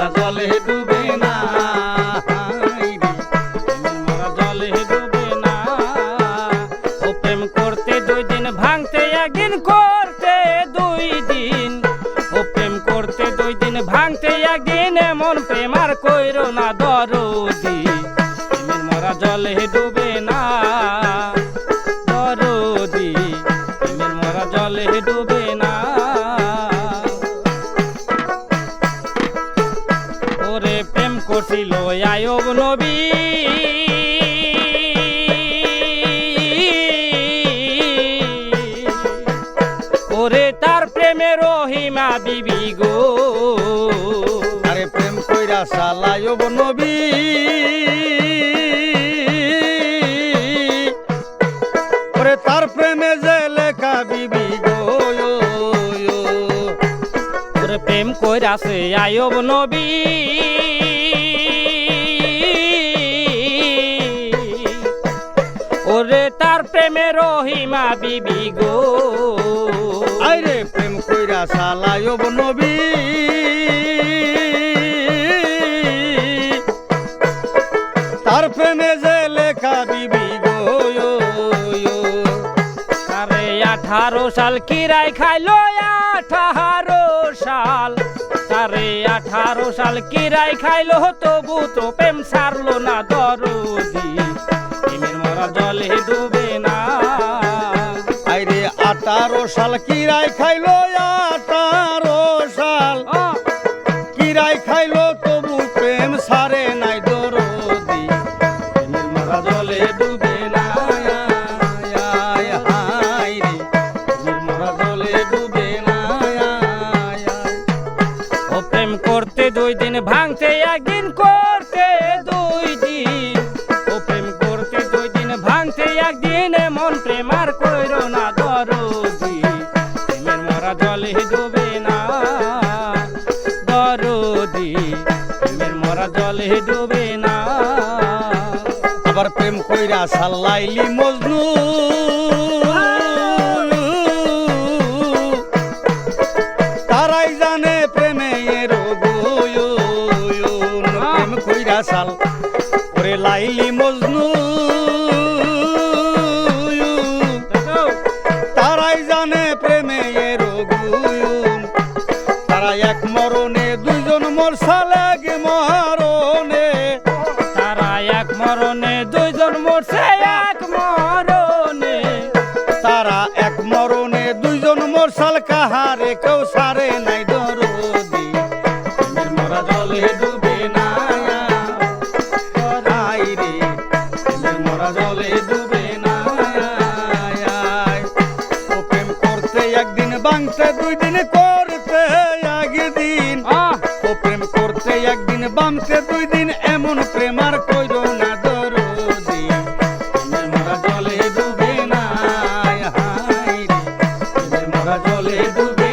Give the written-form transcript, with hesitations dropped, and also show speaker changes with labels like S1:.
S1: মরা জলে ডুবে না, প্রেমের মরা জলে ডুবে না। ও প্রেম করতে 2 দিন, ভাঙতে 1 দিন, করতে 2 দিন। ও প্রেম করতে 2 দিন, ভাঙতে 1 দিন, এমন প্রেম আর কইরো না দরদি। প্রেমের মরা জলে ডুবে না দরদি, প্রেমের মরা জলে ডুবে না। ওরে প্রেম করছিল আইয়ুব নবী, ওরে তার প্রেমে রহিমা বিবি গো।
S2: আরে প্রেম কইরা আইয়ুব নবী, ওরে তার প্রেমে যে লেখা বিবি গো।
S1: ওরে প্রেম কইরাছে আইয়ুব নবী, ওরে তার প্রেমে রহিমা বিবি গো।
S2: আইরে প্রেম কইরা আইয়ুব নবী, তার প্রেমে যে লেখা বিবি গো।
S1: আরে 18 সাল কিরাই খাইলো, 18 সাল, আরে 18 সাল কিরাই খাইলো, তবু তো প্রেম ছাড়লো না দরদি। প্রেমের মরা জলে ডুবে না।
S2: আইরে 18 সাল কিরাই খাইলো, 18 সাল কিরাই খাইলো, তবু প্রেম সারে নাই দরদি।
S1: প্রেমের মরা জলে ডুবে না,
S2: আইরে
S1: প্রেমের মরা জলে ডুবে না। ও প্রেম করতে 2 দিন, ভাঙতে 1 দিন, করতে 2 দিন। ও প্রেম করতে 2 দিন, ভাঙতে 1 দিন, এমন প্রেম আর কইরো না দরদি। প্রেমের মরা জলে ডুবে না দরদি, প্রেমের মরা জলে ডুবে না।
S2: আবার প্রেম কইরা লাইলি মজনু, তারাই জানে প্রেমে প্রেম কইরা ওরে লাইলি মজনু, তারাই জানে প্রেমে তারা এক মরণে 2 জন মরসাল, এক মরণে
S1: তারা এক মরণে 2 জন মরছে, এক মরণে।
S2: তারা এক মরণে 2 জন মরসাল, কাহারে কেউ সারে নাই দরদি।
S1: প্রেমের মরা জলে ডুবে না,
S2: আইরে
S1: প্রেমের মরা জলে ডুবে না।
S2: ও প্রেম করতে 1 দিন, ভাঙতে 2 দিন, করতে 1 দিন। ও প্রেম করতে 1 দিন, ভাঙতে 2 দিন, এমন প্রেম আর কইরো না দরদি।
S1: প্রেমের মরা জলে ডুবে না,
S2: আইরে
S1: প্রেমের মরা জলে ডুবে